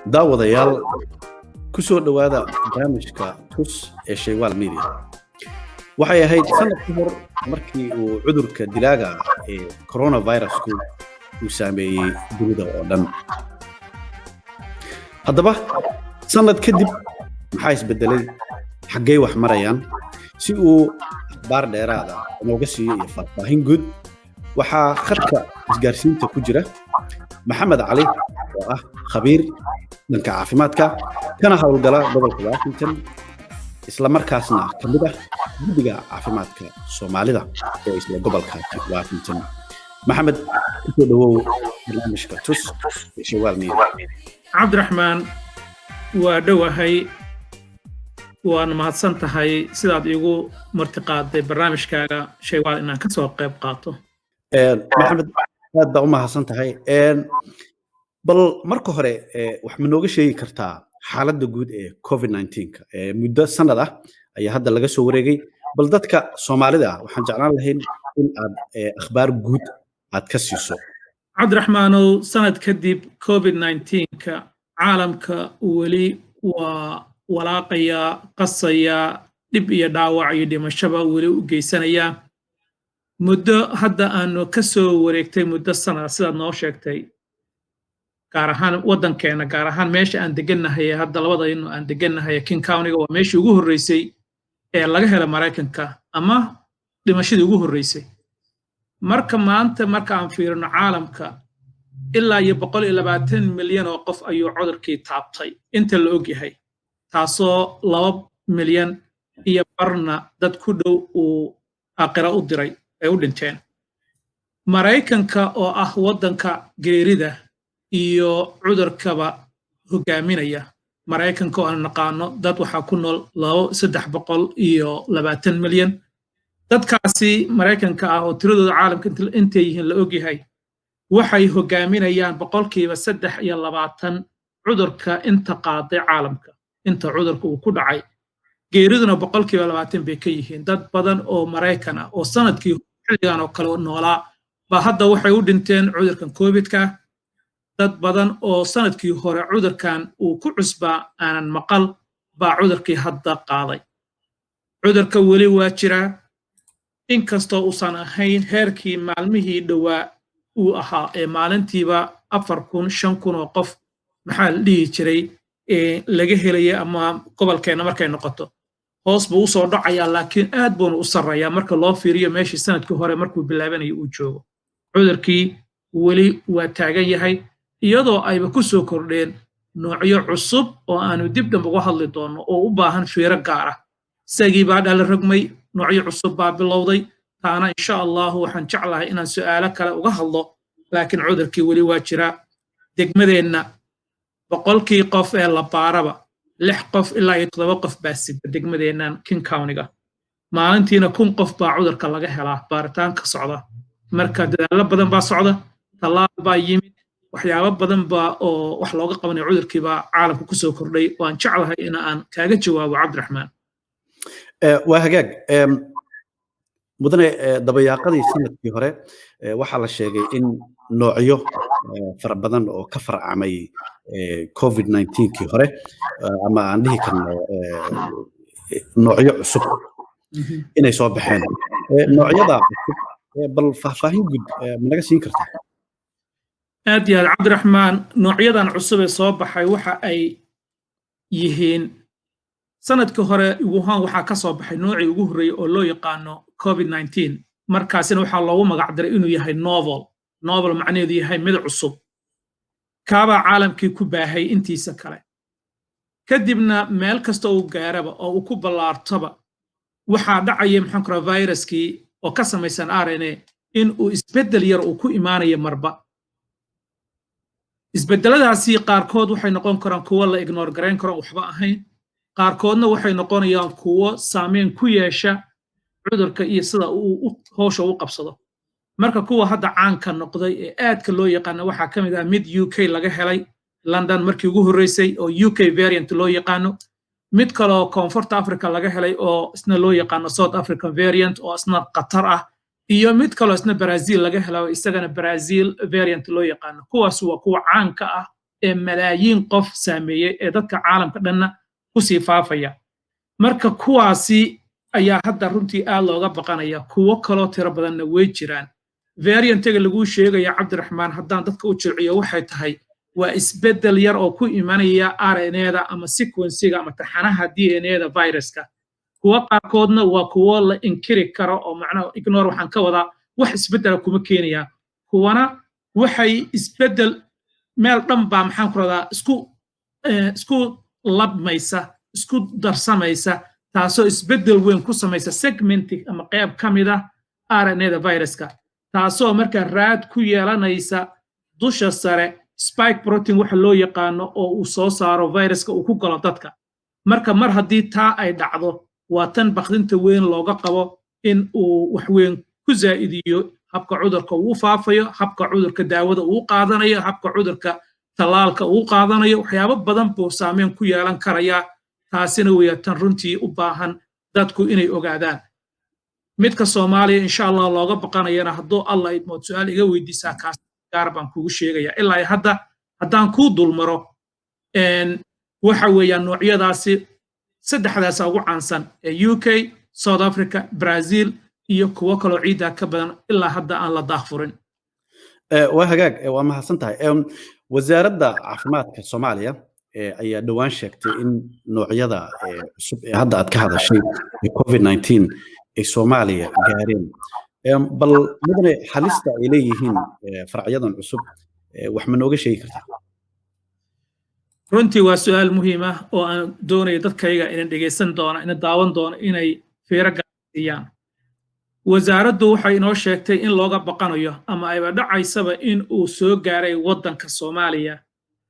daawadayaal ku soo dhawaada barnaamijka tus ee Shaywaal Media waxay ahayd sanad ka hor markii uu cudurka dilaaga ee coronavirus-ku uu saameeyay dunida oo dhan haddaba sanad kadib maxaa isbedelay xaggee wax marayaan si uu akhbaar dheeraad ah nooga siiyo iyo faahfaahin guud waxaa khadka isgaarsiinta ku jira maxamed cali oo ah khabiir dhanka caafimaadka kana hawlgala gobolka Washington isla markaasna ka mid ah guddiga caafimaadka Soomaalida ee isla gobolka Washington maxamed ku dhawow barnaamijka tus Shaywaal Media Cabdiraxmaan waa dhawahay waan mahadsan tahay sidaad igu martiqaaday barnaamijkaaga Shaywaal inaan ka soo qayb qaato maxamed aad baa u mahadsan tahay bal marka hore wax ma nooga sheegi kartaa xaaladda guud ee COVID-19 muddo sanad ah ayaa hadda laga soo wareegay bal dadka Soomaalida waxaan jeclaan lahayn in aad akhbaar guud aad ka siiso Cabdiraxmaanow sanad kadib COVID-19-ka caalamka weli waa walaaqaya qasaya dib iyo dhaawac iyo dhimashaba weli u geysanaya muddo hadda aanu ka soo wareegtay muddo sanad sidaad noo sheegtay gaar ahaan waddankeena gaar ahaan meesha aan degannahay hadda labadaynu aan degannahay King County-ga waa meeshii ugu horreysay ee laga helay Mareykanka ama dhimashadii ugu horreysay marka maanta marka aan fiirino caalamka ilaa iyo 120 milyan oo qof ayuu cudurkii taabtay inta la og yahay taasoo 2 milyan iyo barna dad ku dhow uu aqira u diray ay u dhinteen Mareykanka oo ah waddanka geerida iyo cudurkaba hogaaminaya Mareykanka oo aan naqaano dad waxa ku nool 320 milyan dadkaasi Mareykanka ah oo tiradooda caalamka intay yihiin la og yahay waxay hogaaminayaan 320 cudurka inta qaaday caalamka inta cudurka uu ku dhacay geeriduna 20 bay ka yihiin dad badan oo Mareykan ah oo sanadkii xilligan oo kale noolaa ba hadda waxay u dhinteen cudurkan COVID-ka dad badan oo sanadkii hore cudurkan uu ku cusbaa aanan maqal baa cudurkii hadda qaaday cudurka weli waa jira inkastoo uusan ahayn heerkii maalmihii dhawaa uu ahaa ee maalintiiba 4,000-5,000 oo qof maxaa la dhihi jiray laga helaya ama gobolkeena markay noqoto hoos buu u soo dhacayaa laakiin aad buu u sarreeyaa marka loo fiiriyo meeshii sanadkii hore markuu bilaabanayo uu joogo cudurkii weli waa taagan yahay iyadoo ayba ku soo kordheen noocyo cusub oo aanu dib dambe uga hadli doono oo u baahan fiiro gaar ah isagii baa dhala rogmay noocyo cusub baa bilowday taana insha Allah waxaan jeclahay inaan su'aalo kale uga hadlo laakiin cudurkii weli waa jira degmadeenna boqolkii qof ee la baaraba 6 qof ilaa 7 qof baa sida degmadeennan King County-ga maalintiina 1,000 qof baa cudurka laga helaa baaritaanka socda marka dadaalo badan baa socda tallaal baa yimid waxyaabo badan baa oo wax looga qabanay cudurkii baa caalamka ku soo kordhay waan jeclahay in aan kaaga jawaabo Cabdiraxmaan waa hagaag mudane dabayaaqadii sanadkii hore waxaa la sheegay in noocyo fara badan oo ka farcamay COVID-19-kii hore ama aan dhihi karno noocyo cusub inay soo baxeen noocyada cusub bal faahfaahin guud ma naga siin kartaa aad iyo aad Cabdiraxmaan noocyadan cusub ee soo baxay waxa ay yihiin sanadkii hore Wuhan waxa ka soo baxay noocii ugu horreeyay oo loo yaqaano COVID-19 markaasina waxa loogu magac daray inuu yahay novel macnaheedu yahay mid cusub kaaba caalamkii ku baahay intiisa kale kadibna meel kasta uu gaaraba oo uu ku ballaartaba waxa dhacaya viruskii oo ka samaysan RNA in uu isbedel yar uu ku imaanayo marba isbedeladaasi qaarkood waxay noqon karaan kuwo la ignore gareyn karo waxba ahayn qaarkoodna waxay noqonayaan kuwo saameyn ku yeesha cudurka iyo sida uu hawsha u qabsado marka kuwa hadda caanka noqday ee aadka loo yaqaan waxa kamid ah mid UK laga helay London markii ugu horeysay oo UK variant loo yaqaano mid kale oo Koonfurta Afrika laga helay oo isna loo yaqaano South African variant oo isna Qatar ah iyo mid kale isna Brazil laga helay isagana Brazil variant loo yaqaano kuwaas waa kuwa caanka ah ee malaayiin qof saameeyey ee dadka caalamka dhanna ku sii faafaya marka kuwaasi ayaa hadda runtii aad looga baqanaya kuwo kaloo tiro badanna way jiraan variantiga lagu sheegaya cabdiraxmaan haddaan dadka u jilciyo waxay tahay waa isbeddel yar oo ku imanaya RNA-da ama sequencega ama taxanaha DNA-da viruska kuwa qaarkoodna waa kuwo la inkiri karo oo macnaha ignore waxaan ka wadaa wax isbeddela kuma keenaya kuwana waxay isbeddel meel dhan baa maxaan ku radaa isku labmaysa isku darsamaysa taasoo isbeddel weyn ku samaysa segmenting ama qayb ka mid ah RNA-da viruska taasoo marka raad ku yeelanaysa dusha sare spike protein waxa loo yaqaano oo uu soo saaro viruska uu ku galo dadka marka mar haddii taa ay dhacdo waa tan baqdinta weyn looga qabo in uu wax weyn ku zaa'idiyo habka cudurka uu faafayo habka cudurka daawada uu qaadanayo habka cudurka talaalka uu qaadanayo waxyaabo badan buu saameyn ku yeelan karaya taasina weeye tan runtii u baahan dadku inay ogaadaan midka Soomaaliya insha Allah looga baqanayana hadduu Allah idmo su'aal iga weydiisaa kaas gaar baan kugu sheegaya ilaa hadda haddaan ku dulmaro waxa weeyaan noocyadaasi saddexdaas ugu caansan ee UK South Africa Brazil iyo kuwa kale ciida ka badan ilaa hadda aan la daahfurin waa hagaag waa mahadsan tahay wasaaradda caafimaadka Soomaaliya ayaa dhawaan sheegtay in noocyada cusub ee hadda aad ka hadashay COVID-19 ay Soomaaliya gaareen bal mudane halista ay leeyihiin faracyadan cusub wax ma nooga sheegi kartaa runtii waa su'aal muhiim ah oo aan doonayo dadkayga inay dhageysan doona inay daawan doona inay fiiro gaarsiiyaan wasaaraddu waxay inoo sheegtay in looga baqanayo ama ayba dhacaysaba in uu soo gaaray waddanka Soomaaliya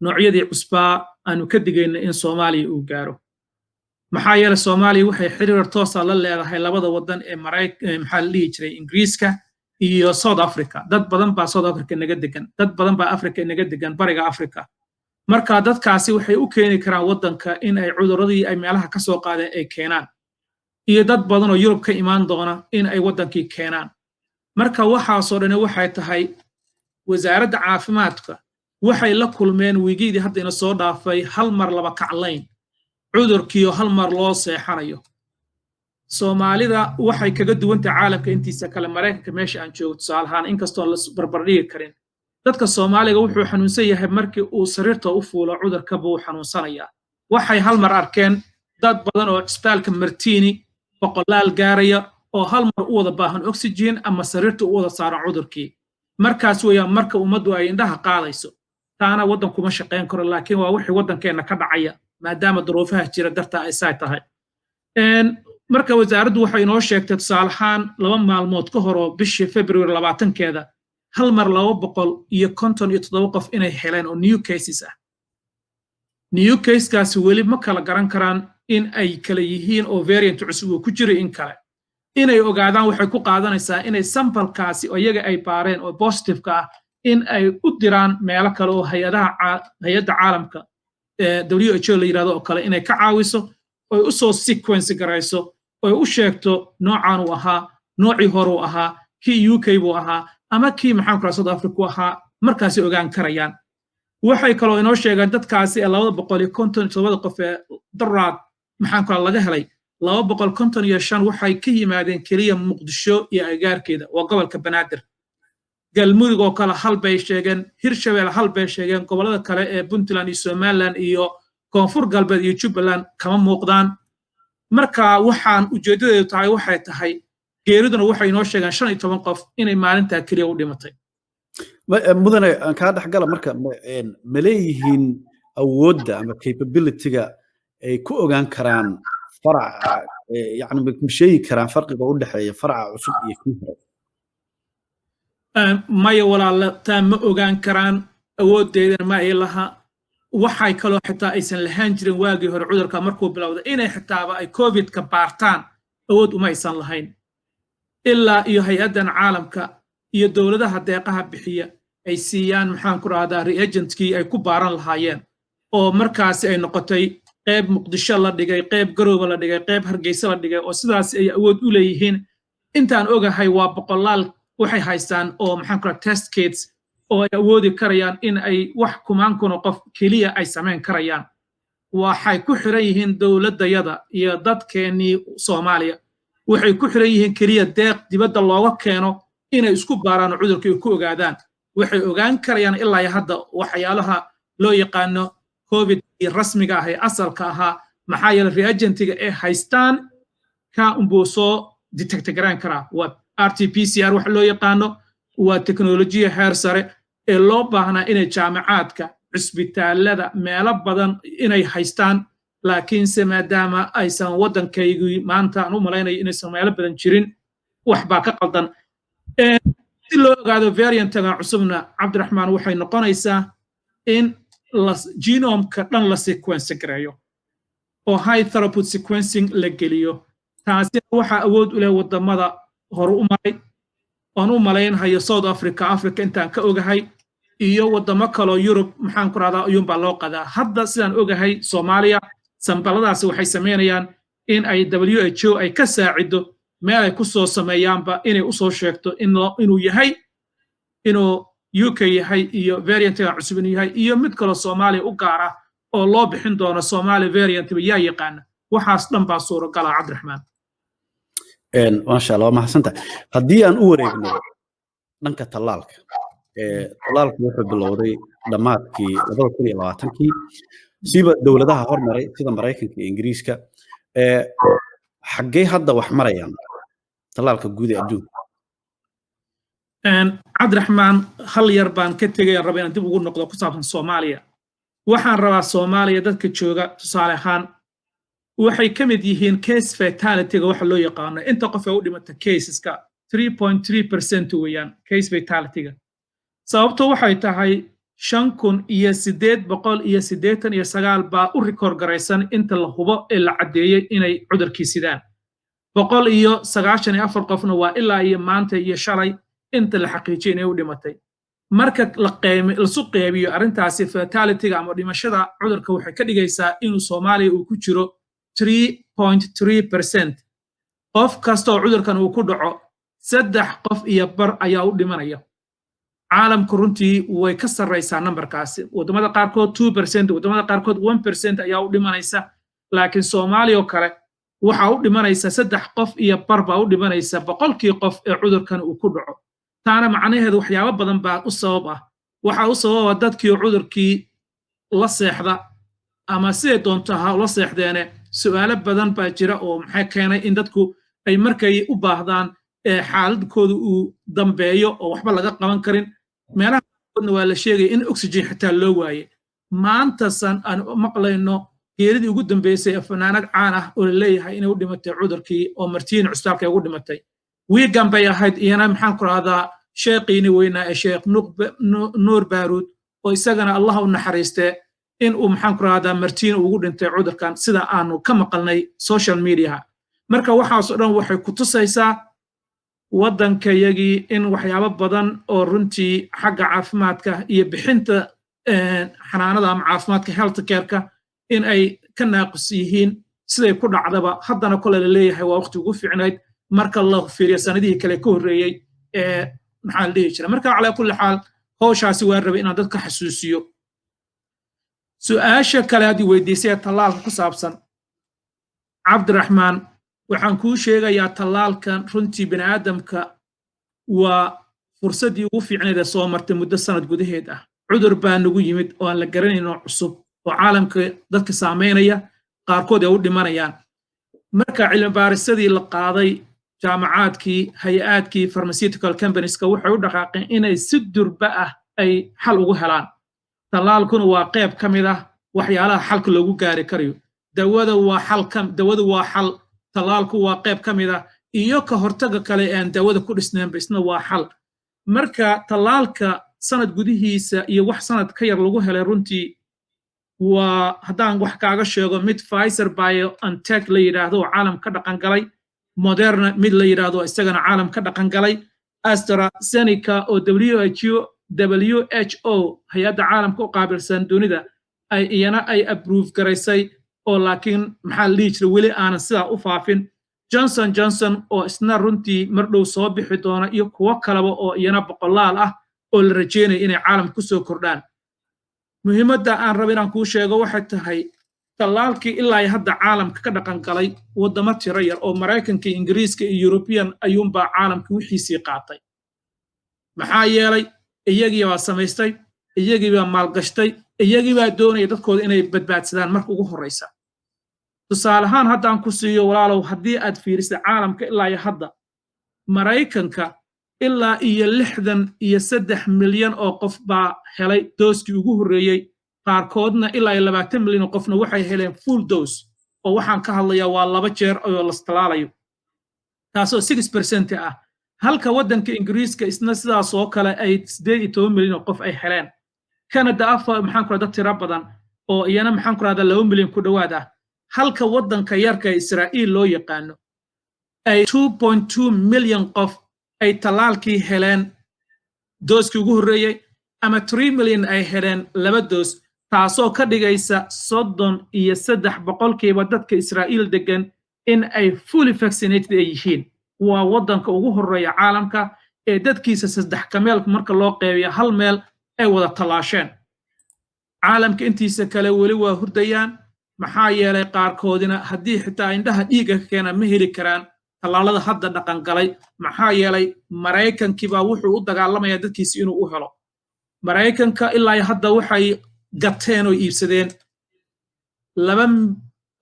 noocyadii cusbaa aanu ka digayna in Soomaaliya uu gaaro maxaa yeelay Soomaaliya waxay xiriir toos ah la leedahay labada waddan ee maxaa la dhihi jiray Ingiriiska iyo South Africa dad badan baa South Africa naga degan dad badan baa Africa naga degan bariga Africa marka dadkaasi waxay u keeni karaan waddanka in ay cuduradii ay meelaha ka soo qaadeen ay keenaan iyo dad badan oo Yurub ka imaan doona in ay waddankii keenaan marka waxaasoo dhan waxay tahay wasaaradda caafimaadka waxay la kulmeen wiigidii hadda ina soo dhaafay hal mar laba kaclayn cudurkiyo hal mar loo seexanayo Soomaalida waxay kaga duwan tahay caalamka intiisa kale Mareykanka meesha aan joogo tusaale ahaan inkastoo la barbar dhigi karin dadka Soomaaliga wuxuu xanuunsan yahay markii uu sariirta u fuulo cudurka buu xanuunsanayaa waxay hal mar arkeen dad badan oo isbitaalka Martini boqolaal gaaraya oo hal mar u wada baahan oxygen ama sariirta u wada saaran cudurkii markaas weeyaan marka ummaddu ay indhaha qaadayso taana waddan kuma shaqeyn karo laakiin waa wixii waddankeena ka dhacaya maadaama duruufaha jira dartaa ay saay tahay marka wasaaraddu waxay inoo sheegtay tusaale ahaan 2 maalmood ka hor oo bishii February 20-keeda hal mar 257 qof inay heleen oo new cases ah new caseskaasi weli ma kala garan karaan in ay kala yihiin oo variant cusub oo ku jira in kale inay ogaadaan waxay ku qaadanaysaa inay samplekaasi oo iyaga ay baareen oo positive ka ah in ay u diraan meelo kale oo hay'adda caalamka WHO la yiraahdo oo kale inay ka caawiso oo u soo sequence garayso oo u sheegto noocan uu ahaa noocii hore uu ahaa kii UK buu ahaa ama kii maxaan ku South Africa ahaa markaas ay ogaan karayaan waxay kaloo inoo sheegaan dadkaasi 257 qof ee daraad maxaan ku laga helay 255 waxay ka yimaadeen kaliya Muqdisho iyo agaarkeeda waa gobolka Banaadir galmudug oo kale hal bay sheegeen Hirshabelle hal bay sheegeen gobolada kale ee Puntland iyo Somaliland iyo Koonfur Galbeed iyo Jubbaland kama muuqdaan marka waxaan ujeedadeedu tahay waxay tahay geeriduna waxay inoo sheegaan 15 qof inay maalinta kaliya u dhimatay mudane aan ka dhaxgala marka ma leeyihiin awoodda ama capability-ga ay ku ogaan karaan faraca yani ma sheegi karaan farqiga u dhaxeeya faraca cusub iyo kii hore maya walaala taa ma ogaan karaan awooddeedana ma ay laha waxay kaloo xitaa aysan lahaan jirin waagii hore cudurka markuu bilowday inay xitaaba ay COVID-ka baartaan awood uma aysan lahayn ilaa iyo hay'addan caalamka iyo dowladaha deeqaha bixiya ay siiyaan maxaan ku raahdaa reagentkii ay ku baaran lahaayeen oo markaasi ay noqotay qayb Muqdisho la dhigay qayb Garowe la dhigay qayb Hargeysa la dhigay oo sidaas ay awood u leeyihiin intaan ogahay waa boqolaal waxay haystaan oo maxaan ku raahdaa test kits oo ay awoodi karayaan in ay wax kumaan kun oo qof keliya ay samayn karayaan waxay ku xiran yihiin dowladayada iyo dadkeennii Soomaaliya waxay ku xiran yihiin keliya deeq dibadda looga keeno inay isku baaraan cudurka ay ku ogaadaan waxay ogaan karayaan ilaa hadda waxyaalaha loo yaqaano covid rasmiga ah ee asalka ahaa maxaa yeelay reagentiga ay haystaan ka soo detect garan karaa waa RT-PCR wax loo yaqaano waa teknolojiya heer sare ee loo baahnaa inay jaamacaadka cisbitaalada meelo badan inay haystaan laakiinse maadaama aysan waddankaygu maanta aan u malaynayo inaysan meelo badan jirin wax baa ka qaldan si loo ogaado variantaga cusubna Cabdiraxmaan waxay noqonaysaa in genome-ka dhan la sequence gareeyo oo high throughput sequencing la geliyo taasi waxa awood u leh wadamada hor u maray aan u malaynayo South Africa intaan ka ogahay iyo wadamo kale oo Europe maxaan ku raada ayuun baa loo qadaa hadda sidaan ogahay Soomaaliya sambaladaasi waxay sameynayaan in ay WHO ay ka saacido meel ay ku soo sameeyaanba inay u soo sheegto inuu yahay inuu UK yahay iyo variant-ga cusub inuu yahay iyo mid kale Soomaaliya u gaar ah oo loo bixin doono Soomaali variant yaa yaqaan waxaas dhan baa suuragal ah Cabdiraxmaan ما شاء الله ما حسنت هدي أن أورينا نك تلالك تلالك وحب بالوري دماغكي لبضل كل إلواتنكي سيب الدولة ده هور مري سيدا مرايكن كي إنجليزكا حقي هدا وحمريان تلالك جودي أدو Cabdiraxmaan hal yar baan ka tegay rabeen dib ugu noqdo ku saabsan Soomaaliya waxaan rabaa Soomaaliya dadka jooga tusaale ahaan waxay ka mid yihiin case fatality-ga waxa loo yaqaano inta qof ay u dhimata caseska 3.3% weeyaan case fatality-ga sababtu waxay tahay 5,889 baa u record garaysan inta la hubo ee la cadeeyay inay cudurkii sidaan 194 qofna waa ilaa iyo maanta iyo shalay inta la xaqiijiyay inay u dhimatay marka la qeybiyo arrintaasi fatality-ga ama dhimashada cudurka waxay ka dhigaysaa inuu Soomaaliya uu ku jiro 3.3% qof kasta oo cudurkan uu ku dhaco 3 qof iyo bar ayaa u dhimanaya caalamku runtii way ka sarreysaa numberkaasi wadamada qaarkood 2% wadamada qaarkood 1% ayaa u dhimanaysa laakiin Soomaaliya oo kale waxa u dhimanaysa 3 qof iyo bar baa u dhimanaysa boqolkii qof ee cudurkan uu ku dhaco taana macnaheedu waxyaabo badan baa u sabab ah waxa u sababa dadkii cudurkii la seexda ama sidee doonto ha la seexdeene su'aalo badan baa jira oo maxay keenay in dadku ay markay u baahdaan xaaladkoodu uu dambeeyo oo waxba laga qaban karin meelaha qaarkoodna waa la sheegay in oxygen xitaa loo waaye maanta san aan maqlayno geeridii ugu dambeysay fanaanad caan ah oo la leeyahay inay u dhimatay cudurkii oo Martiin cusbaalka ugu dhimatay wiigan bay ahayd iyana maxaan ku raahdaa sheeqiini weynaa ee Sheekh Nuur Baaruud oo isagana Allah u naxariistay in uu maxaan ku raahdaa Martiin ugu dhintay cudurkan sida aanu ka maqalnay social media marka waxaas oo dhan waxay ku tusaysaa waddankayagii in waxyaabo badan oo runtii xagga caafimaadka iyo bixinta xanaanada ama caafimaadka health care-ka in ay ka naaqis yihiin siday ku dhacdaba haddana kole la leeyahay waa waqti ugu fiicnayd marka la fiiriyo sanadihii kale ka horreeyay maxaa la dhihi jiray marka calaa kulli xaal hawshaasi waa rabay inaan dadka xasuusiyo su'aasha kale haddii weydiisay tallaalka ku saabsan Cabdiraxmaan waxaan kuu sheegayaa tallaalkan runtii bini'aadamka waa fursadii ugu fiicnayd ee soo martay muddo sanad gudaheed ah cudur baa nagu yimid oo aan la garanayno cusub oo caalamka dadka saameynaya qaarkood ay u dhimanayaan marka cilmi baarisadii la qaaday jaamacaadkii hay-aadkii pharmaceutical companieska waxay u dhaqaaqeen inay si durba ah ay xal ugu helaan tallaalkuna waa qayb ka mid ah waxyaalaha xalka loogu gaari karayo dawadu waa xal tallaalku waa qayb ka mid ah iyo ka hortaga kale aan dawada ku dhisnaynba isna waa xal marka tallaalka sanad gudihiisa iyo wax sanad ka yar lagu helay runtii waa haddaan wax kaaga sheego mid Pfizer BioNTech la yiraahdo oo caalam ka dhaqan galay Moderna mid la yiraahdo isagana caalam ka dhaqan galay AstraZeneca oo WHO hay'adda caalamka u qaabilsan dunida ay approve garaysay oo laakiin maxaa la dhihi jiray weli aanan sidaa u faafin Johnson oo isna runtii mar dhow soo bixi doona iyo kuwo kaleba oo iyana boqolaal ah oo la rajeynayo inay caalam ku soo kordhaan muhiimadda aan rabo inaan kuu sheego waxay tahay tallaalkii ilaa hadda caalamka ka dhaqan galay waddamo tiro yar oo Maraykanka Ingiriiska iyo European ayuunbaa caalamka wixiisii qaatay maxaa yeelay iyagii baa samaystay iyagii baa maalgashtay iyagii baa doonaya dadkooda inay badbaadsadaan marka ugu horreysa tusaale ahaan haddaan ku siiyo walaalow haddii aad fiirisid caalamka ilaa hadda Maraykanka ilaa iyo 63 milyan oo qof baa helay dooskii ugu horreeyay qaarkoodna ilaa 20 milyan oo qofna waxay heleen full dose oo waxaan ka hadlayaa waa 2 jeer oo la talaalayo taasoo 6% ah halka waddanka Ingiriiska isna sidaas oo kale ay 18 milyan oo qof ay heleen Canada maxaan ku radaa tiro badan oo iyana maxaan ku radaa 2 milyan ku dhawaad ah halka waddanka yarka Israa'iil loo yaqaano ay 2.2 milyan qof ay talaalkii heleen dooskii ugu horreeyay ama 3 milyan ay heleen 2 doos taasoo ka dhigaysa 33% dadka Israa'iil degan in ay fully vaccinated ay yihiin waa waddanka ugu horreeya caalamka ee dadkiisa 3 meel marka loo qeybiyo hal meel ay wada talaasheen caalamka intiisa kale weli waa hurdayaan maxaa yeelay qaarkoodina haddii xitaa indhaha dhiigga ka keena ma heli karaan talaalada hadda dhaqan galay maxaa yeelay Maraykankii baa wuxuu u dagaalamayaa dadkiisa inuu u helo Maraykanka ilaa hadda waxay gateen oo iibsadeen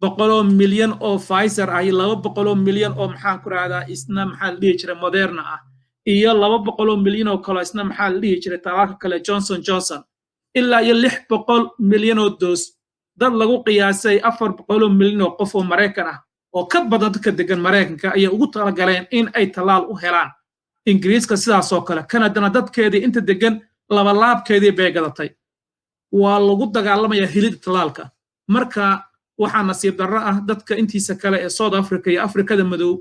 200 milyan oo Pfizer ah iyo 200 milyan oo maxaan ku raahdaa isna maxaa la dhihi jiray Moderna ah iyo 200 milyan oo kale isna maxaa la dhihi jiray talaalka kale Johnson ilaa iyo 600 milyan oo doos dad lagu qiyaasay 400 milyan oo qof oo Maraykan ah oo ka badan dadka degan Maraykanka ayaa ugu talagaleen in ay talaal u helaan Ingiriiska sidaas oo kale Canada dadkeedii inta degan laba laabkeedii bay gadatay waa lagu dagaalamayaa helida talaalka marka waxaa nasiib darro ah dadka intiisa kale ee South Africa iyo Afrikada Madow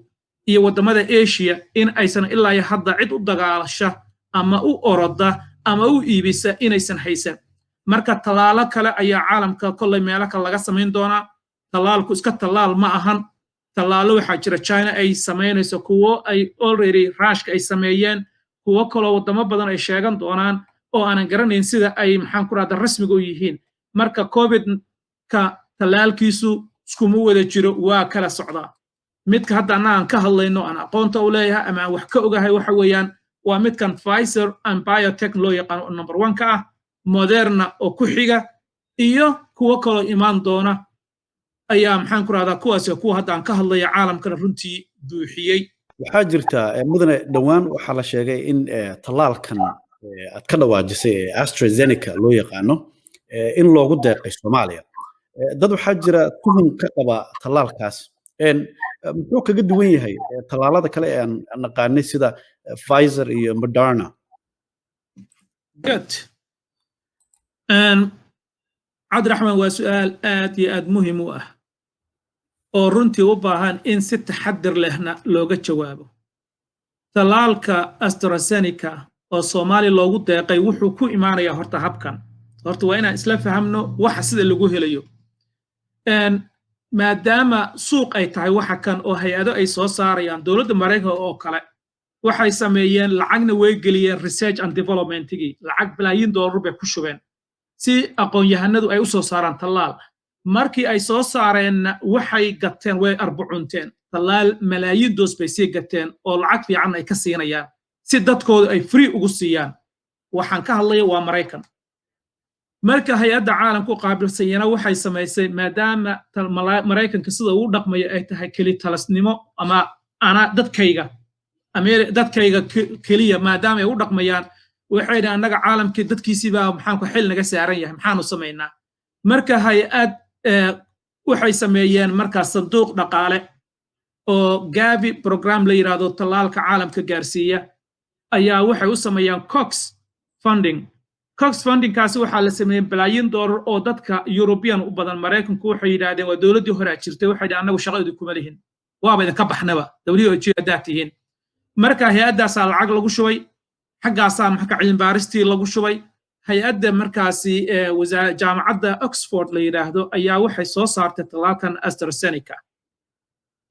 iyo wadamada Asia in aysan ilaa hadda cid u dagaalasha ama u oroda ama u iibisa inaysan haysan marka talaalo kale ayaa caalamka kollay meelo kale laga samayn doonaa talaalku iska talaal ma ahan talaalo waxaa jira China ay samaynayso kuwo ay already Ruushka ay sameeyeen kuwo kale wadamo badan ay sheegan doonaan oo aanan garanayn sida ay maxaan ku raada rasmiga u yihiin marka covid ka talaalkiisu iskuma wada jiro waa kala socdaa midka hadda aan ka hadlayno aan aqoonta u leeyahay ama wax ka ogahay waxa weeyaan waa midkan Pfizer and BioNTech loo yaqaan number 1 ka ah Moderna oo ku xiga iyo kuwo kale imaan doona ayaa maxaan ku raada kuwaas kuwa hadda aan ka hadlaya caalamkana runtii buuxiyay waxaa jirta mudane dhawaan waxaa la sheegay in talaalkan aad ka dhawaajisay AstraZeneca loo yaqaano in loogu deeqay Soomaaliya dad waxaa jira tuhun ka qaba talaalkaas muxuu kaga duwan yahay talaalada kale ee aan naqaanay sida Pfizer iyo Moderna good Cabdiraxmaan waa su'aal aad iyo aad muhiim u ah oo runtii u baahan in si taxaddar lehna looga jawaabo talaalka AstraZeneca oo Soomaaliya loogu deeqay wuxuu ku imaanayaa horta habkan horta waa inaan isla fahamno waxa sida lagu helayo maadaama suuq ay tahay waxa kan oo hay'ado ay soo saarayaan dawladda Mareykanka oo kale waxay sameeyeen lacagna way geliyeen research and development-gii lacag bilaayin dollar bay ku shubeen si aqoon-yahanadu ay u soo saaraan talaal markii ay soo saareen waxay gateen way arbacunteen talaal malaayiin doos bay sii gateen oo lacag fiican ay ka siinayaan si dadkooda ay free ugu siiyaan waxaan ka hadlayaa waa Mareykan marka hay'adda caalamku qaabilsayna waxay samaysay maadaama Mareykanka sida uu dhaqmayo ay tahay keli talasnimo ama ana dadkayga keliya maadaama ay u dhaqmayaan waxay dhahaan annaga caalamkii dadkiisii baa maxaan ku xil naga saaran yahay maxaanu samaynaa marka hay'ad waxay sameeyeen markaas sanduuq dhaqaale oo Gavi program la yiraahdo talaalka caalamka gaarsiiya ayaa waxay u sameeyaan Cox funding kaasi waxaa la sameeyay bilaayin dollar oo dadka European u badan Mareykanku waxay yiraahdeen waa dawladdii hore jirtay waxay dhahaan annagu shaqadii kuma lihin waaba idin ka baxnaba WHO daatihiin marka hay'adaas lacag lagu shubay xaggaasaa marka cilmi baaristii lagu shubay hay'adda markaasi jaamacadda Oxford la yiraahdo ayaa waxay soo saartay talaalkan AstraZeneca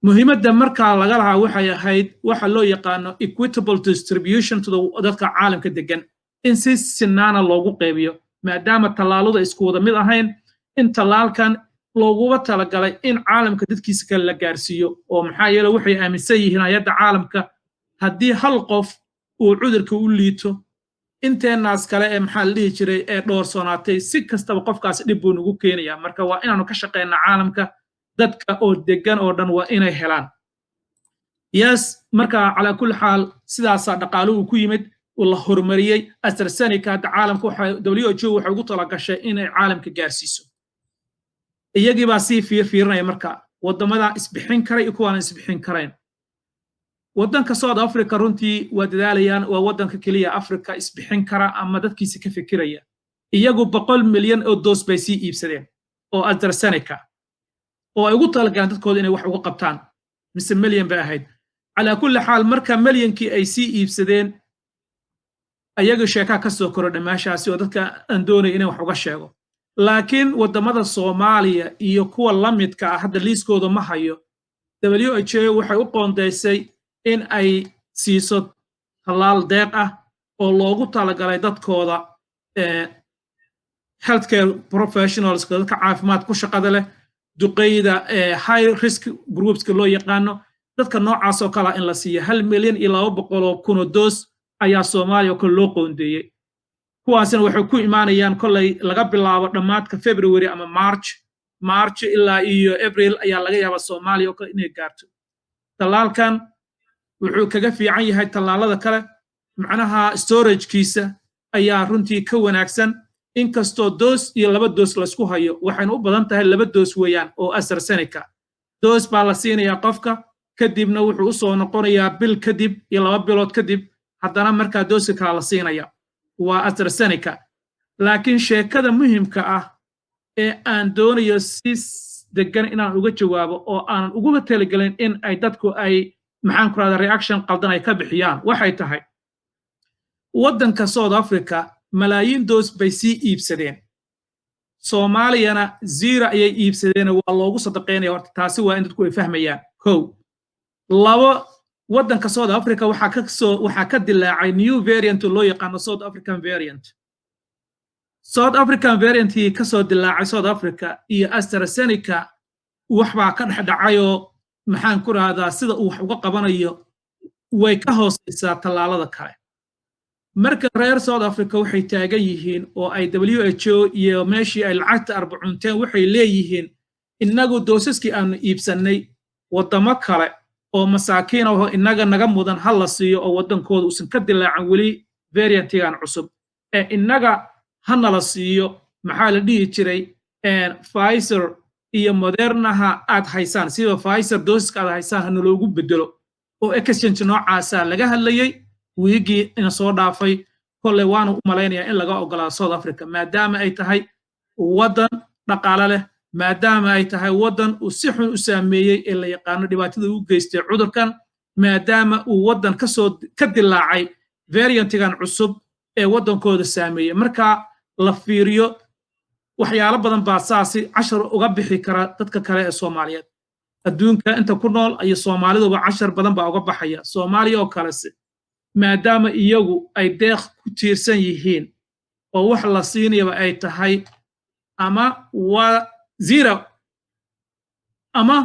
muhiimadda marka laga lahaa waxay ahayd waxa loo yaqaano equitable distribution to dadka caalamka degan in si sinaana loogu qaybiyo maadaama tallaalada isku wada mid ahayn in tallaalkan looguba talagalay in caalamka dadkiisa kale la gaarsiiyo oo maxaa yeelay waxay aaminsan yihiin hay'adda caalamka haddii hal qof uu cudurka u liito inteenaas kale ee maxaa la dhihi jiray ee dhoorsoonaatay si kastaba qofkaas dhib buu nagu keenayaa marka waa inaanu ka shaqaynaa caalamka dadka oo degan oo dhan waa inay helaan yes marka calaa kulli xaal sidaasaa dhaqaaluhu ku yimid la horumariyey AstraZeneca hadda caalamka WHO waxay ugu talagashay inay caalamka gaarsiiso iyagii baa sii fiirinaya marka wadamada isbixin kara iyo kuwaan isbixin karayn wadanka South Africa runtii waa dadaalayaan waa wadanka kaliya Afrika isbixin kara ama dadkiisa ka fikiraya iyagu 100 milyan oo doos bay sii iibsadeen oo AstraZeneca oo ay ugu talagalaan dadkooda inay wax uga qabtaan mise milyan bay ahayd calaa kulli xaal marka milyankii ay sii iibsadeen ayaga sheeka ka soo korodhay meeshaasi oo dadka aan doonay inay wax uga sheego laakiin wadamada Soomaaliya iyo kuwa la midka ah hadda liiskooda ma hayo WHO waxay u qoondeysay in ay siiso talaal deeq ah oo loogu talagalay dadkooda healthcare professionals dadka caafimaad ku shaqada leh duqeyda high risk groups loo yaqaano dadka noocaas oo kala in la siiyo 1 milyan iyo 200,000 doos ayaa Soomaaliya kale loo qoondeeyay kuwaasna waxay ku imaanayaan kolay laga bilaabo dhamaadka February ama March ilaa iyo April ayaa laga yaabaa Soomaaliya kale inay gaarto talaalkan wuxuu kaga fiican yahay talaalada kale macnaha storage-kiisa ayaa runtii ka wanaagsan inkastoo doos iyo 2 doos la isku hayo waxayna u badan tahay 2 doos weeyaan oo AstraZeneca doos baa la siinayaa qofka kadibna wuxuu u soo noqonayaa bil kadib iyo 2 bilood kadib haddana markaa dooska kala la siinaya waa AstraZeneca laakiin sheekada muhiimka ah ee aan doonayo si degan inaan uga jawaabo oo aan ugu talagalin in ay dadku ay maxaan ku raada reaction qaldan ay ka bixiyaan waxay tahay wadanka South Africa malaayiin doos bay sii iibsadeen Soomaaliyana zero ayay iibsadeen waa loogu sadaqeynaya horta taasi waa in dadku ay fahmayaan kow labo wadanka South Africa waxa ka dilaacay new variant loo yaqaan South African variant South African variant ka soo dilaacay South Africa iyo AstraZeneca waxba ka dhaxdhacayo maxaan ku raahdaa sida uu wax uga qabanayo way ka hooseysaa talaalada kale marka reer South Africa waxay taagan yihiin oo ay WHO iyo meeshii ay lacagta 40 waxay leeyihiin inagu doosaskii aan iibsanay wadamo kale oo masaakiin ah inaga naga mudan hal la siiyo oo wadankooda uusan ka dilaacan wali variantigan cusub ee inaga hana la siiyo maxaa la dhihi jiray Pfizer iyo Moderna aad haysaan sida Pfizer dooska aad haysaan hana loogu bedelo oo exchange noocaasa laga hadlayay wiigi in soo dhaafay kolle waanu u maleynayaa in laga ogolaado South Africa maadaama ay tahay wadan dhaqaale leh maadaama ay tahay wadan uu si xun u saameeyay ee la yaqaan dhibaatada uu geystay cudurkan maadaama uu wadan ka dilaacay variantigan cusub ee wadankooda saameeyay marka la fiiriyo waxyaalo badan baa saasi 10 uga bixi kara dadka kale ee Soomaaliyeed adduunka inta ku nool ay Soomaaliduba 10 badan baa uga baxaya Soomaaliya oo kale maadaama iyagu ay deeq ku tiirsan yihiin oo wax la siinayba ay tahay ama waa zero ama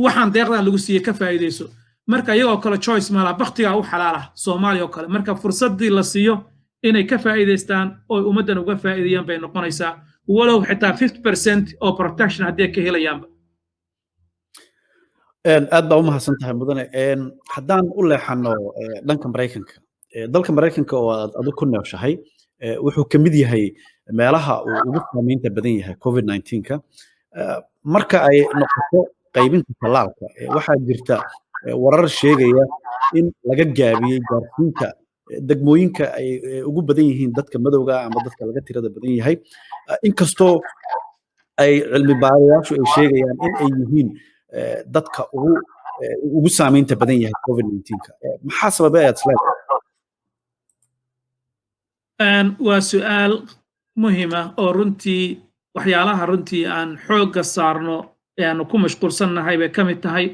waxaan deeqdan lagu siiyay ka faa'iideyso marka iyagoo kale choice mala baqtiga u xalaala Soomaaliya oo kale marka fursadii la siiyo inay ka faa'iideystaan oo ummadan uga faa'iideeyaan bay noqonaysaa walow xitaa 50% oo protection haddii ka helayaanba aad baa u mahadsantahay mudane haddaan u leexano dhanka Mareykanka dalka Mareykanka oo aad adigu ku nooshahay wuxuu ka mid yahay meelaha uu ugu saameynta badan yahay COVID-19ka marka ay noqoto qaybinta talaalka waxaa jirta warar sheegaya in laga gaabiyay gaarsiinta degmooyinka ay ugu badan yihiin dadka madowga ama dadka laga tirada badan yahay inkastoo ay cilmi baarayaashu ay sheegayaan in ay yihiin dadka ugu saameynta badan yahay COVID-19ka maxaa sababay aad isleedahay waa su'aal muhiim ah oo runtii waxyaalaha runtii aan xoogga saarno aan ku mashquulsannahay bay ka mid tahay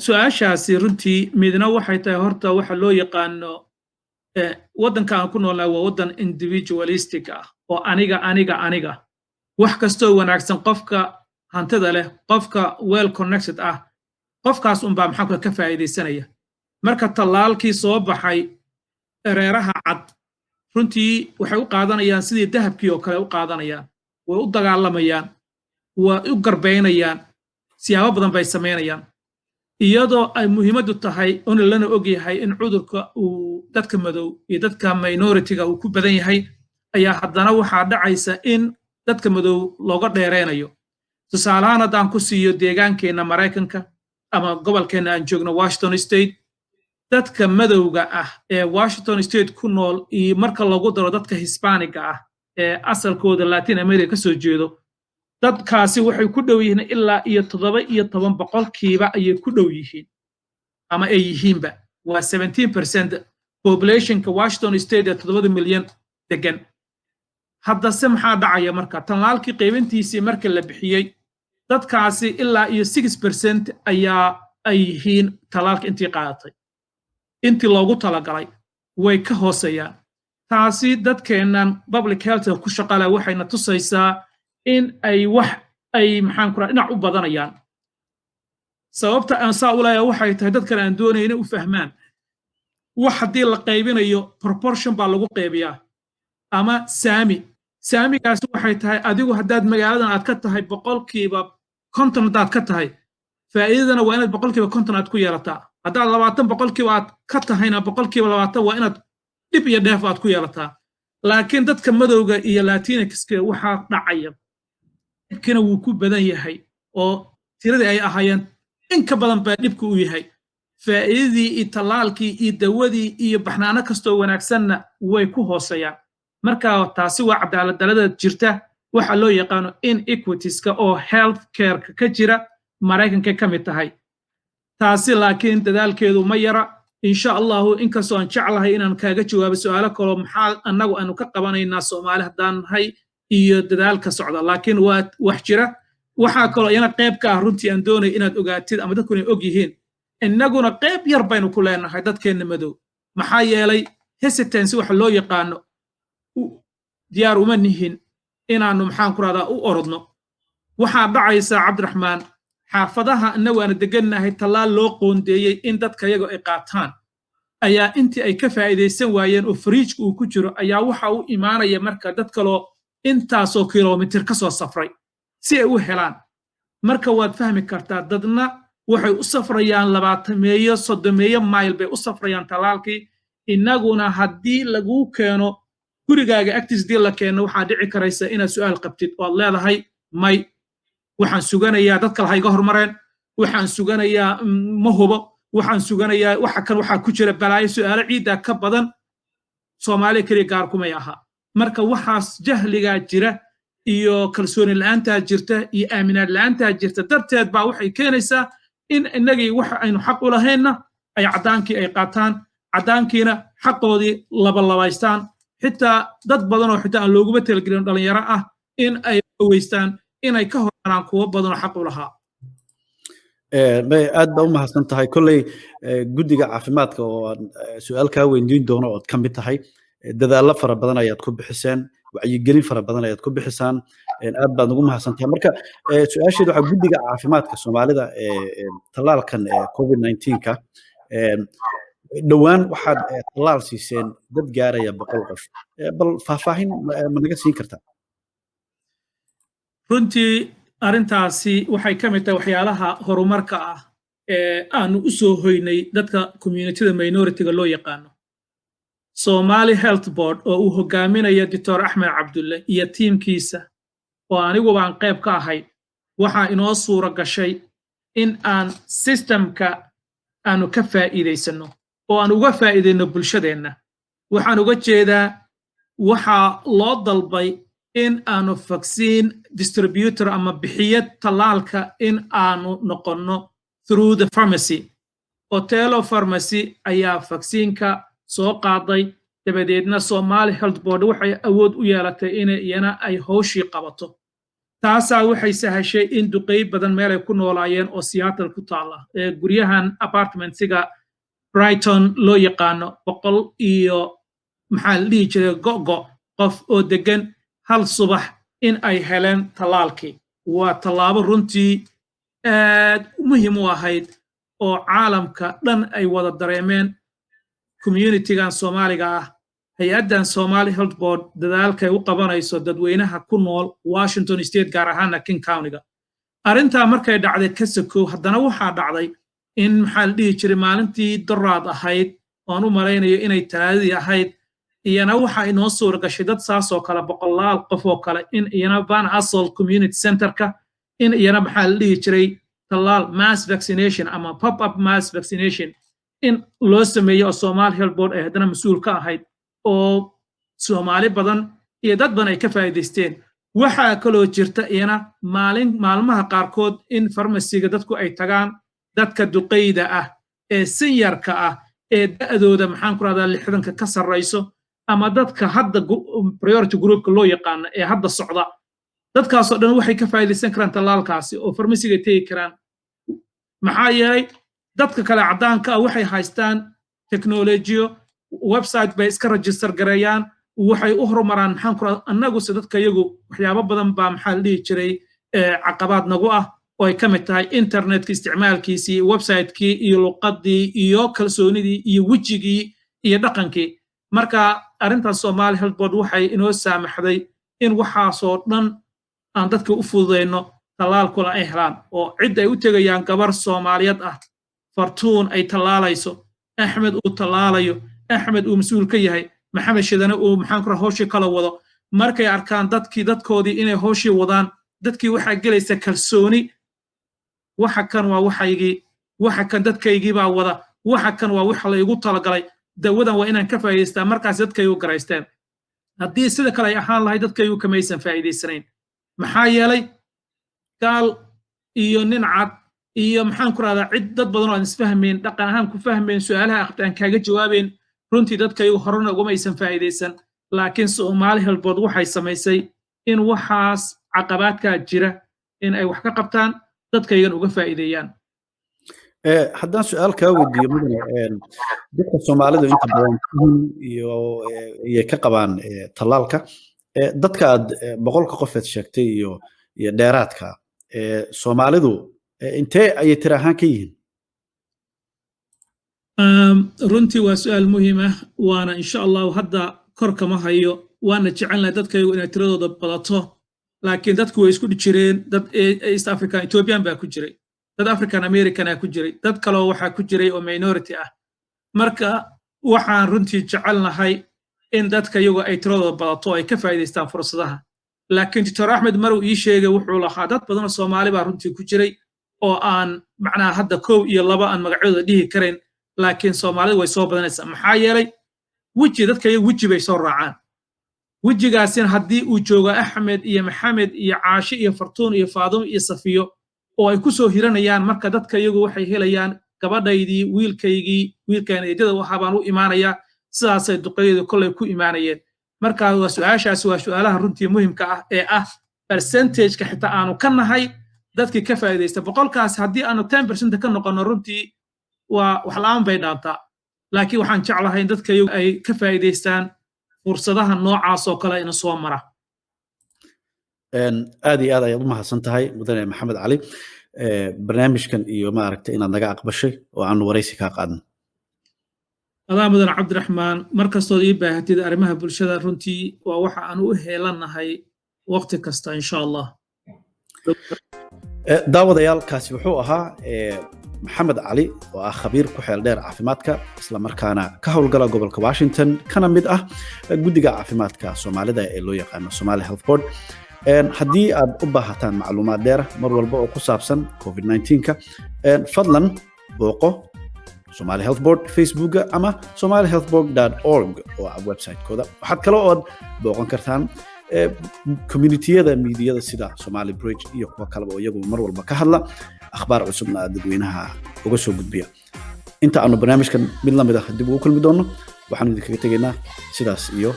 su'aashaasi runtii midna waxay tahay horta waxa loo yaqaano waddankaan ku noolnahay waa waddan individualistic ah oo aniga wax kastoo wanaagsan qofka hantida leh qofka well connected ah qofkaas unbaa maxaa ka faa'iidaysanaya marka tallaalkii soo baxay ereeraha cad runtii waxay u qaadanayaan sidii dahabkii oo kale u qaadanayaan way u dagaalamayaan waa u garbaynayaan siyaabo badan bay samaynayaan iyadoo ay muhiimadu tahay in lana ogyahay in cudurka uu dadka madow iyo dadka minority-ga uu ku badan yahay ayaa haddana waxaa dhacaysa in dadka madow looga dheereynayo tusaalahaan haddaan ku siiyo deegaankeenna Maraykanka ama gobolkeenna aan joogno Washington State dadka madowga ah ee Washington State ku nool iyo marka lagu daro dadka Hispaniga ah ee asalkooda Latin America ka soo jeedo dadkaasi waxay ku dhow yihiin ilaa iyo 17% ayay ku dhow yihiin ama ay yihiinba waa 17% populationka Washington State ee 7 milyan degan hadda se maxaa dhacaya marka tallaalkii qaybintiisii marka la bixiyay dadkaasi ilaa iyo 6% ayaa ay yihiin tallaalka intii qaadatay intii loogu talagalay way ka hooseeyaan taasi dadkeennan public health ku shaqala waxayna tusaysaa in ay wax ay maxaan ku dhinac u badanayaan sababta aan saa u leeyahay waxay tahay dadkan aan doonayay inay u fahmaan wax haddii la qaybinayo proportion baa lagu qaybiyaa ama saamigaasi waxay tahay adigu haddaad magaaladan aad ka tahay 50% haddaad ka tahay faa'iidadana waa inaad 50% aad ku yeelataa haddaad 20% aad ka tahayna 20% waa inaad dib iyo dheef aad ku yeelataa laakiin dadka madowga iyo Latinx-ka waxaa dhacaya dhibkina wuu ku badan yahay oo tiradii ay ahaayeen in ka badan baa dhibku u yahay faa'iidadii iyo tallaalkii iyo dawadii iyo baxnaano kastoo wanaagsanna way ku hooseeyaan marka taasi waa cadaalad-darrada jirta waxa loo yaqaano inequities-ka oo health care-ka ka jira Maraykanka ka mid tahay taasi laakiin dadaalkeedu ma yara insha Allah inkastoo aan jeclahay inaan kaaga jawaabo su'aalo kale maxaa annagu aanu ka qabanaynaa Soomaali haddaan nahay iyo dadaalka socda laakiin waa wax jira waxa kale ina qayb ka ah runtii aan doonay inaad ogaatid ama dadku inay og yihiin innaguna qayb yar baynu ku leenahay dadkeenna madow maxaa yeelay hesitancy waxa loo yaqaano diyaar uma nihin inaanu maxaan ku radaa u orodno waxaa dhacaysa Cabdiraxmaan xaafadaha innagu aan degannahay tallaal loo qoondeeyay in dadka iyaga ay qaataan ayaa intii ay ka faa'iideysan waayeen oo fridge-ku uu ku jiro ayaa waxa uu imaanaya marka dad kale intaasoo kiiloomitir ka soo safray si ay u helaan marka waad fahmi kartaa dadna waxay u safrayaan 20 mile bay u safrayaan tallaalkii innaguna haddii lagu keeno gurigaaga agtiisdii la keeno waxaa dhici karaysa inaad su'aal qabtid oo aad leedahay may waxaan suganayaa dad kale ha iga hormareen waxaan suganayaa ma hubo waxaan suganayaa waxa kan waxaa ku jira balaayo su'aalo ciidda ka badan Soomaali kaliya gaar kumay aha marka waxaas jahliga jira iyo kalsooni la'aanta jirta iyo aaminaad la'aanta jirta darteed baa waxay keenaysaa in innagii wax aynu xaq u lahayna ay cadaankii ay qaataan cadaankiina xaqoodii labaystaan xitaa dad badan oo xitaa aan looguba talagelin dhalinyaro ah in ay weystaan inay ka hormaraan kuwa badan oo xaq u lahaa aad baa u mahadsan tahay kolley guddiga caafimaadka oo aan su'aal kaa weydiin doono ood ka mid tahay dadaallo fara badan ayaad ku bixiseen wacyigelin fara badan ayaad ku bixisaan aad baad ugu mahadsan tahay marka su'aasheedu waxaa guddiga caafimaadka Soomaalida tallaalkan COVID-19-ka dhowaan waxaad tallaal siiseen dad gaaraya 100 qof bal faahfaahin ma naga siin kartaa runtii arrintaasi waxay ka mid tahay waxyaalaha horumarka ah ee aanu u soo hoynay dadka community-da minority-ga loo yaqaano Somali Health Board oo uu hogaaminayo Dr. Axmed Cabdulle iyo tiimkiisa oo anigu baan qayb ka ahay waxa inoo suura gashay in aan systemka aanu ka faa'iideysano oo aan uga faa'iideyno bulshadeenna waxaan uga jeedaa waxa loo dalbay in aanu vaccine distributor ama bixiyad tallaalka in aanu noqonno through the pharmacy Otelo Pharmacy ayaa vaccineka soo qaaday dabadeedna Somali Health Board waxay awood u yeelatay in iyana ay hawshii qabato taasaa waxay sahashay in duqeyb badan meel ay ku noolaayeen oo Seattle ku taala guryahan apartments-ga Brighton loo yaqaano 100 iyo maxaa la dhihi jiray go'go qof oo degan hal subax in ay heleen tallaalkii waa tallaabo runtii aad muhiim u ahayd oo caalamka dhan ay wada dareemeen communitygan Soomaaliga ah hay-addan Somali Health Board dadaalkay u qabanayso dadweynaha ku nool Washington State gaar ahaan King County-ga arrintaa markay dhacday ka sokow haddana waxaa dhacday in maxaa la dhihi jiray maalintii daraad ahayd oon u malaynayo inay talaadadii ahayd iyana waxa inoo suura gashay dad saasoo kale boqolaal qof oo kale in iyana Van Asel Community Centerka in iyana maxaa la dhihi jiray tallaal mass vaccination ama pop-up mass vaccination in loo sameeyo oo Somali Health Board ay haddana mas-uul ka ahayd oo Soomaali badan iyo dad badan ay ka faa'iidaysteen waxaa kaloo jirta iyana maalmaha qaarkood in farmasiga dadku ay tagaan dadka duqeyda ah ee seniorka ah ee da'dooda maxaan ku radaa 60 ka sarreyso ama dadka hadda priority groupka loo yaqaan ee hadda socda dadkaas oo dhan waxay ka faa'iideysan karaan tallaalkaasi oo farmasiga tagi karaan maxaa yeelay dadka kale cadaanka ah waxay haystaan teknolojiyo website bay iska register gareeyaan waxay u horumaraan maxaan ku radaa annagu si dadka iyagu waxyaabo badan baa maxaa la dhihi jiray caqabaad nagu ah oo ay ka mid tahay internetka isticmaalkiisii website-kii iyo luqadii iyo kalsoonidii iyo wejigii iyo dhaqankii marka arrintaas Somali Health Board waxay inoo saamaxday in waxaasoo dhan aan dadka u fududeyno tallaalkula ay helaan oo cid ay u tegayaan gabar Soomaaliyeed ah Fartuun ay tallaalayso Axmed uu tallaalayo Axmed uu mas'uul ka yahay Maxamed Shidane uu maxaan ku rahaa hawshii kala wado markay arkaan dadkoodii inay hawshii wadaan dadkii waxaa gelaysa kalsooni waxa kan waa waxaygii waxa kan dadkaygii baa wada waxa kan waa waxa la igu talagalay dawadan waa inaan ka faa'iideystaa markaas dadkaygu garaysteen haddii sida kale ay ahaan lahayd dadkaygu kamaysan faa'iideysanayn maxaa yeelay gaal iyo nin cad iyo maxaan ku rahdaa cid dad badan oo aan isfahmayn dhaqan ahaan ku fahmayn su'aalaha aqtaan kaaga jawaabeen runtii dadkaygu horena uguma aysan faa'iideysan laakiin Somali Health Board waxay samaysay in waxaas caqabaadka jira in ay wax ka qabtaan dadkaygan uga faa'iideeyaan haddaan su'aal kaa weydiiyo mudane dadka Soomaalidu inta badan iyo ka qabaan tallaalka dadka aad boqolka qofeed sheegtay iyo dheeraadka Soomaalidu intee ayay tira ahaan ka yihiin runtii waa su'aal muhiim ah waana insha Allah hadda kor kama hayo waana jecelnahay dadkaygu inay tiradooda badato laakiin dadku way isku jireen dad East African Ethiopian baa ku jiray dad African American ku jiray dad kale waxa ku jiray oo minority ah marka waxaan runtii jecelnahay in dadka iyagu ay tiradooda badato ay ka faa'iideystaan fursadaha laakiin Dr. Ahmed Marow ii sheegay wuxuu lahaa dad badan oo Soomaali baa runtii ku jiray oo aan macnaa hadda 1 iyo 2 aan magacooda dhihi karin laakiin Soomaalidu way soo badanaysaa maxaa yeelay dadka iyagu weji bay soo raacaan wejigaasina haddii uu joogo Axmed iyo Maxamed iyo Caashi iyo Fartuun iyo Faadimo iyo Safiyo oo ay ku soo hiranayaan marka dadka iyagu waxay helayaan gabadhaydii wiilkayna eedada waxa baan u imaanayaa sidaasay duqeydu kolley ku imaanayeen marka waa su'aashaas waa su'aalaha runtii muhiimka ah ee ah percentage-ka xitaa aanu ka nahay dadkii ka faa'iideysta boqolkaas haddii aanu 10% ka noqono runtii waa wax la'aan bay dhaantaa laakiin waxaan jeclahay in dadka iyagu ay ka faa'iideystaan fursadaha noocaas oo kale ina soo mara aad iyo aad ayaad u mahadsan tahay mudane Maxamed Cali barnaamijkan iyo maaragtay inaad naga aqbashay oo aan wareysi ka qaadno adaa mudane Cabdiraxmaan markastoo ii baahatid arrimaha bulshada runtii waa waxa aan u heelanahay waqti kasta insha Allah daawadayaal kaasi wuxuu ahaa Maxamed Cali oo ah khabiir ku xeel dheer caafimaadka isla markaana ka howlgala gobolka Washington kana mid ah guddiga caafimaadka Soomaalida ee loo yaqaan Somali Health Board haddii aad u baahataan macluumaad dheer mar walba oo ku saabsan COVID-19ka fadlan booqo Somali Health Board Facebook ama somalihealthboard.org oo ah website-kooda waxaad kale oo booqan kartaan community-yada media-da sida Somali Bridge iyo kuwa kale oo iyagu mar walba ka hadla akhbaar cusubna dadweynaha uga soo gudbiya inta aanu barnaamijkan mid la mid ah dib ugu kulmi doono waxaan idinkaga tegaynaa sidaas iyo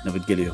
nabadgelyo